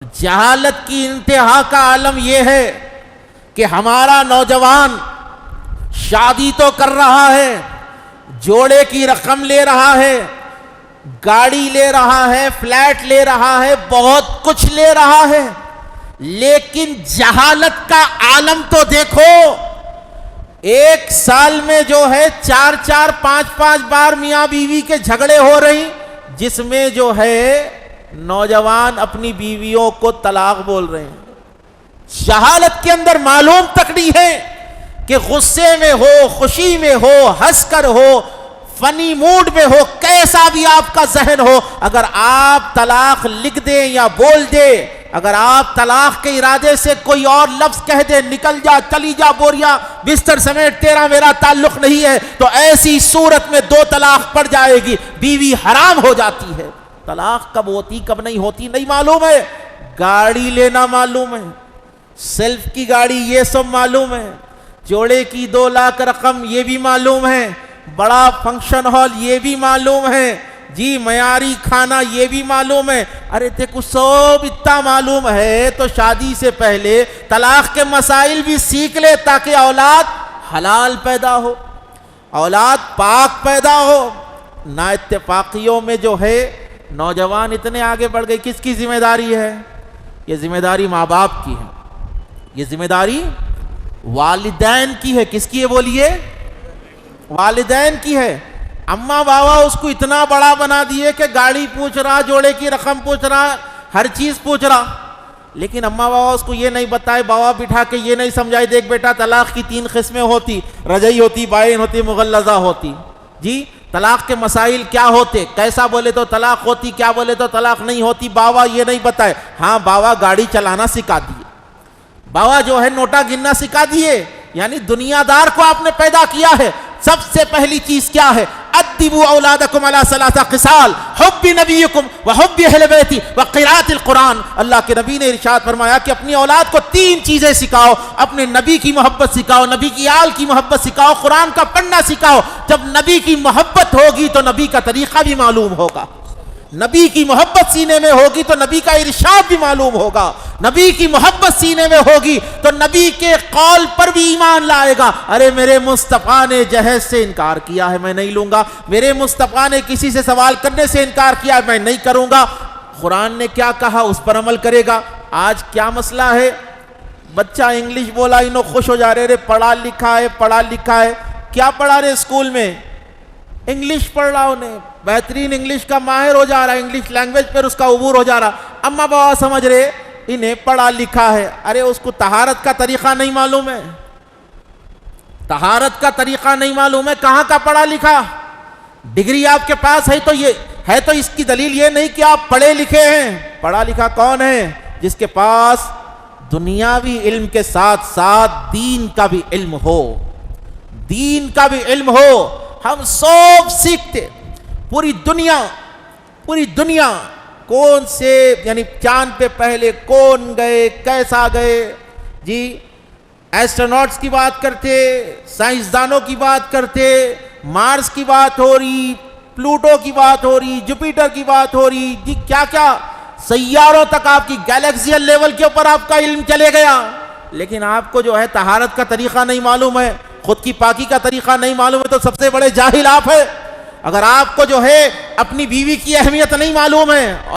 جہالت کی انتہا کا عالم یہ ہے کہ ہمارا نوجوان شادی تو کر رہا ہے، جوڑے کی رقم لے رہا ہے، گاڑی لے رہا ہے، فلیٹ لے رہا ہے، بہت کچھ لے رہا ہے، لیکن جہالت کا عالم تو دیکھو۔ ایک سال میں جو ہے 4-5 بار میاں بیوی کے جھگڑے ہو رہی، جس میں جو ہے نوجوان اپنی بیویوں کو طلاق بول رہے ہیں۔ جہالت کے اندر معلوم تک نہیں ہے کہ غصے میں ہو، خوشی میں ہو، ہنس کر ہو، فنی موڈ میں ہو، کیسا بھی آپ کا ذہن ہو، اگر آپ طلاق لکھ دیں یا بول دیں، اگر آپ طلاق کے ارادے سے کوئی اور لفظ کہہ دیں، نکل جا، چلی جا بوریا، بستر سمیت، تیرا میرا تعلق نہیں ہے، تو ایسی صورت میں 2 طلاق پڑ جائے گی، بیوی حرام ہو جاتی ہے۔ طلاق کب ہوتی کب نہیں ہوتی نہیں معلوم ہے، گاڑی لینا معلوم ہے، سیلف کی گاڑی یہ سب معلوم ہے، جوڑے کی 2 لاکھ رقم یہ بھی معلوم ہے، بڑا فنکشن ہال یہ بھی معلوم ہے، جی معیاری کھانا یہ بھی معلوم ہے۔ ارے دیکھو سب اتنا معلوم ہے تو شادی سے پہلے طلاق کے مسائل بھی سیکھ لے، تاکہ اولاد حلال پیدا ہو، اولاد پاک پیدا ہو۔ نا اتفاقیوں میں جو ہے نوجوان اتنے آگے بڑھ گئے، کس کی ذمہ داری ہے؟ یہ ذمہ داری ماں باپ کی ہے، یہ ذمہ داری والدین کی ہے۔ کس کی ہے بولیے؟ والدین کی ہے۔ اماں بابا اس کو اتنا بڑا بنا دیے کہ گاڑی پوچھ رہا، جوڑے کی رقم پوچھ رہا، ہر چیز پوچھ رہا، لیکن اماں بابا اس کو یہ نہیں بتائے، بابا بٹھا کے یہ نہیں سمجھائے، دیکھ بیٹا طلاق کی 3 قسمیں ہوتی، رجعی ہوتی، بائن ہوتی، مغلظہ ہوتی۔ جی طلاق کے مسائل کیا ہوتے، کیسا بولے تو طلاق ہوتی، کیا بولے تو طلاق نہیں ہوتی، بابا یہ نہیں بتائے۔ ہاں بابا گاڑی چلانا سکھا دیے، بابا جو ہے نوٹا گننا سکھا دیے، یعنی دنیا دار کو آپ نے پیدا کیا ہے۔ سب سے پہلی چیز کیا ہے؟ ادبوا اولادکم علی 3 خصال، حب نبیکم وحب اہل بیتی وقراءۃ القرآن۔ اللہ کے نبی نے ارشاد فرمایا کہ اپنی اولاد کو 3 چیزیں سکھاؤ، اپنے نبی کی محبت سکھاؤ، نبی کی آل کی محبت سکھاؤ، قرآن کا پڑھنا سکھاؤ۔ جب نبی کی محبت ہوگی تو نبی کا طریقہ بھی معلوم ہوگا، نبی کی محبت سینے میں ہوگی تو نبی کا ارشاد بھی معلوم ہوگا، نبی کی محبت سینے میں ہوگی تو نبی کے قول پر بھی ایمان لائے گا۔ ارے میرے مصطفیٰ نے جہیز سے انکار کیا ہے، میں نہیں لوں گا، میرے مصطفیٰ نے کسی سے سوال کرنے سے انکار کیا ہے، میں نہیں کروں گا، قرآن نے کیا کہا اس پر عمل کرے گا۔ آج کیا مسئلہ ہے؟ بچہ انگلش بولا انہوں خوش ہو جا رہے، پڑھا لکھا ہے، پڑھا لکھا ہے، کیا پڑھا رہے اسکول میں؟ انگلش پڑھ رہا، انہیں بہترین انگلش کا ماہر ہو جا رہا ہے، انگلش لینگویج پر اس کا عبور ہو جا رہا۔ اماں بابا سمجھ رہے انہیں پڑھا لکھا ہے، ارے اس کو طہارت کا طریقہ نہیں معلوم ہے، طہارت کا طریقہ نہیں معلوم ہے، کہاں کا پڑھا لکھا؟ ڈگری آپ کے پاس ہے تو یہ ہے تو اس کی دلیل یہ نہیں کہ آپ پڑھے لکھے ہیں۔ پڑھا لکھا کون ہے؟ جس کے پاس دنیاوی علم کے ساتھ ساتھ دین کا بھی علم ہو، دین کا بھی علم ہو۔ ہم سب سیکھتے، پوری دنیا کون سے یعنی چاند پہ پہلے کون گئے، کیسا گئے، جی ایسٹروناٹس کی بات کرتے، سائنسدانوں کی بات کرتے، مارس کی بات ہو رہی، پلوٹو کی بات ہو رہی، جوپیٹر کی بات ہو رہی، جی کیا کیا سیاروں تک آپ کی گیلیکسیل لیول کے اوپر آپ کا علم چلے گیا، لیکن آپ کو جو ہے طہارت کا طریقہ نہیں معلوم ہے، خود کی پاکی کا طریقہ نہیں معلوم ہے، تو سب سے بڑے جاہل آپ ہیں۔ اگر آپ کو جو ہے اپنی بیوی کی اہمیت نہیں معلوم ہے